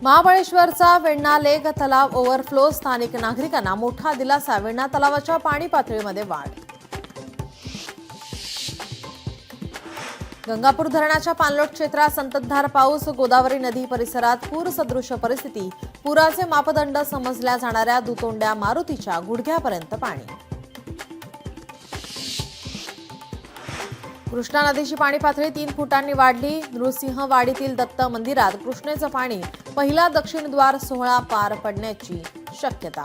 महाबळेश्वरचा वेण्णा लेक तलाव ओव्हरफ्लो, स्थानिक नागरिकांना मोठा दिलासा. वेण्णा तलावाच्या पाणी पातळीमध्ये वाढ. गंगापूर धरणाच्या पाणलोट क्षेत्रात संततधार पाऊस. गोदावरी नदी परिसरात पूरसदृश परिस्थिती. पुराचे मापदंड समजल्या जाणाऱ्या दुतोंड्या मारुतीच्या गुडघ्यापर्यंत पाणी. कृष्णा नदीची पाणी पातळी 3 फुटांनी वाढली. नृसिंहवाडीतील दत्त मंदिरात कृष्णेचं पाणी पहिला दक्षिण द्वार सोहळा पार पडण्याची शक्यता.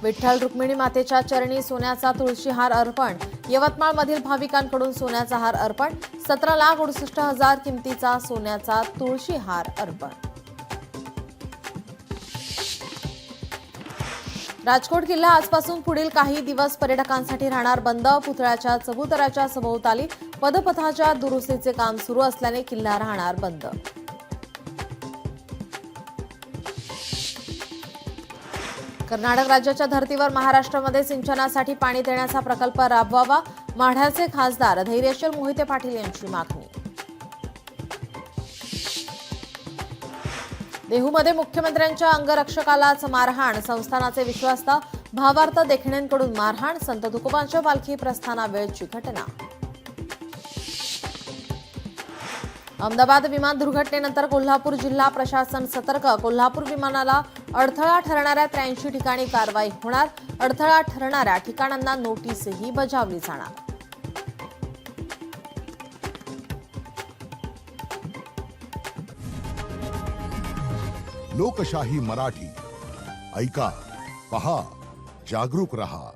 विठ्ठल रुक्मिणी मातेच्या चरणी सोन्याचा तुळशी हार अर्पण. यवतमाळमधील भाविकांकडून सोन्याचा हार अर्पण. 17,68,000 किमतीचा सोन्याचा तुळशी हार अर्पण. राजकोट किल्ला आजपासून पुढील काही दिवस पर्यटकांसाठी राहणार बंद. पुतळ्याच्या चबुतराच्या सभोवताली पदपथाच्या दुरुस्तीचे काम सुरू असल्याने किल्ला राहणार बंद. कर्नाटक राज्याच्या धर्तीवर महाराष्ट्रामध्ये सिंचनासाठी पाणी देण्याचा प्रकल्प राबवावा. माढ्याचे खासदार धैर्यशील मोहिते पाटील यांची मागणी. देहूमध्ये मुख्यमंत्र्यांच्या अंगरक्षकालाच मारहाण. संस्थानाचे विश्वास्त भावार्थ देखण्यांकडून मारहाण. संत तुकोबांच्या पालखी प्रस्थानावेळची घटना. अहमदाबाद विमान दुर्घटनेनंतर कोल्हापूर जिल्हा प्रशासन सतर्क. कोल्हापूर विमानाला अडथळा ठरणाऱ्या 83 ठिकाणी कारवाई होणार. अडथळा ठरणाऱ्या ठिकाणांना नोटीसही बजावली जाणार. लोकशाही मराठी ऐका, पहा, जागरूक रहा.